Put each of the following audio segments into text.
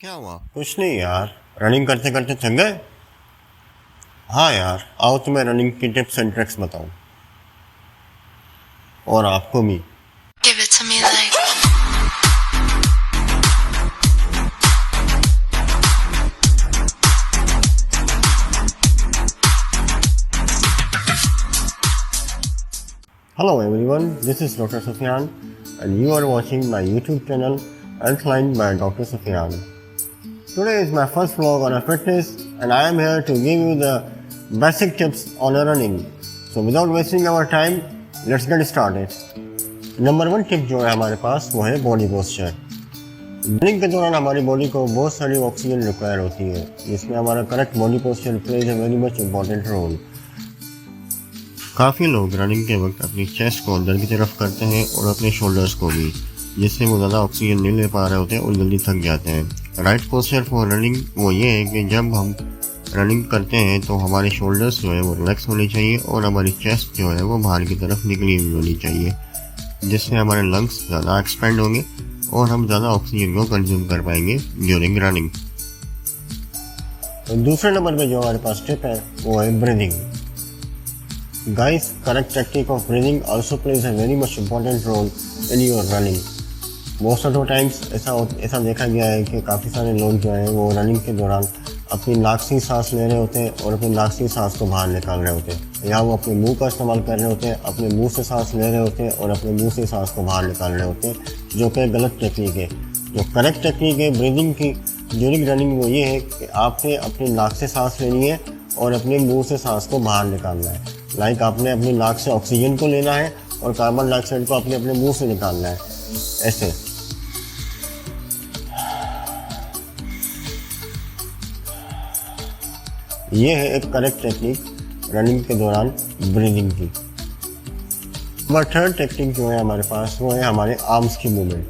क्या हुआ? कुछ नहीं यार, रनिंग करते करते थक गए। हाँ यार, आओ तुम्हें रनिंग की टिप्स एंड ट्रिक्स बताऊं, और आपको भी। Give it to me like Hello everyone, this is Dr. Sufian and you are watching my YouTube channel Healthline by Dr. Sufian. Today is my first vlog on a fitness and I am here to give you the basic tips on a running. So without wasting our time, let's get started. Number 1 tip जो है हमारे पास वो है body posture. Running के दौरान हमारी body को बहुत सारी ऑक्सीजन रिक्वायर होती है, जिसमें हमारा correct body posture plays a very much important role. काफ़ी लोग रनिंग के वक्त अपनी चेस्ट को अंदर की तरफ करते हैं और अपने शोल्डर्स को भी, जिससे वो ज़्यादा ऑक्सीजन नहीं ले पा रहे होते हैं और जल्दी थक जाते हैं। राइट पोस्चर फॉर रनिंग वो ये है कि जब हम रनिंग करते हैं तो हमारे शोल्डर्स जो है वो रिलैक्स होने चाहिए और हमारी चेस्ट जो है वो बाहर की तरफ निकली हुई होनी चाहिए, जिससे हमारे लंग्स ज़्यादा एक्सपेंड होंगे और हम ज़्यादा ऑक्सीजन को कंज्यूम कर पाएंगे ड्यूरिंग रनिंग। तो दूसरे नंबर पे जो हमारे पास टिप है वो है breathing. Guys, correct technique of breathing also plays a very much important role in your running. Most of the times ऐसा देखा गया है कि काफ़ी सारे लोग जो हैं वो रनिंग के दौरान अपनी नाक से सांस ले रहे होते हैं और अपनी नाक से सांस को बाहर निकाल रहे होते हैं, या वो अपने मुंह का इस्तेमाल कर रहे होते हैं, अपने मुंह से सांस ले रहे होते हैं और अपने मुंह से सांस को बाहर निकाल रहे होते हैं, जो कि गलत टेक्निक है। जो करेक्ट टेक्निक है ब्रीदिंग की ड्यूरिंग रनिंग वो ये है कि आपने अपनी नाक से सांस लेनी है और अपने मुंह से सांस को बाहर निकालना है। लाइक आपने अपनी नाक से ऑक्सीजन को लेना है और कार्बन डाइऑक्साइड को आपने अपने मुंह से निकालना है, ऐसे। ये है एक करेक्ट टेक्निक रनिंग के दौरान ब्रीदिंग की। नंबर 3 टेक्निक जो है हमारे पास वो है हमारे आर्म्स की मूवमेंट।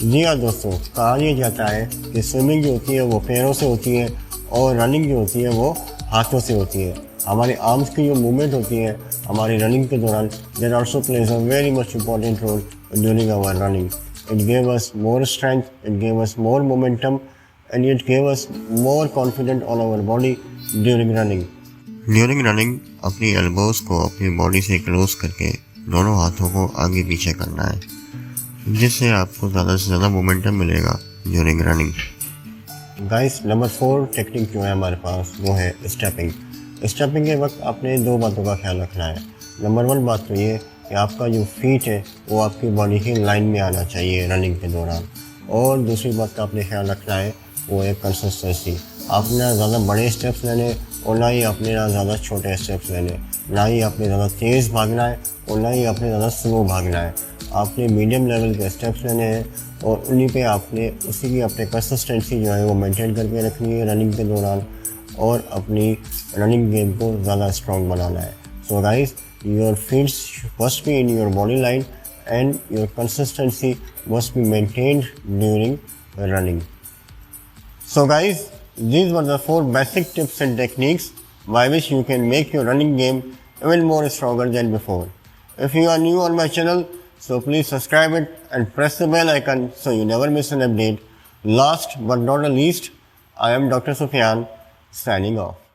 जी हाँ दोस्तों, कहा यह जाता है कि स्विमिंग जो होती है वो पैरों से होती है और रनिंग जो होती है वो हाथों से होती है। हमारे आर्म्स की जो मूवमेंट होती है हमारी रनिंग के दौरान, that also plays a very much important role during our running. It gave us more strength, it gave us more momentum and it gave us more confident on our body during running. During running अपनी elbows को अपनी body से close करके दोनों हाथों को आगे पीछे करना है, जिससे आपको ज़्यादा से ज़्यादा मोमेंटम मिलेगा during running. Guys, number 4 technique जो है हमारे पास वो है स्टेपिंग। स्टेपिंग के वक्त आपने 2 बातों का ख्याल रखना है। नंबर 1 बात तो ये कि आपका जो फीट है वो आपकी बॉडी की लाइन में आना चाहिए रनिंग के दौरान, और दूसरी बात का आपने ख्याल रखना है वो है कंसिस्टेंसी। आपने ना ज़्यादा बड़े स्टेप्स लेने और ना ही आपने ना ज़्यादा छोटे स्टेप्स लेने, ना ही आपने ज़्यादा तेज़ भागना है और ना ही आपने ज़्यादा स्लो भागना है। आपने मीडियम लेवल के स्टेप्स लेने हैं और उन्हीं पे आपने उसी की अपने कंसिस्टेंसी जो है वो मेंटेन करके रखनी है रनिंग के दौरान, और अपनी रनिंग गेम को ज़्यादा स्ट्रॉन्ग बनाना है। So guys, your feets must be in your body line and your consistency must be maintained during running. So guys, these were the 4 basic tips and techniques by which you can make your running game even more stronger than before. If you are new on my channel, so please subscribe it and press the bell icon so you never miss an update. Last but not the least, I am Dr. Sufian, signing off.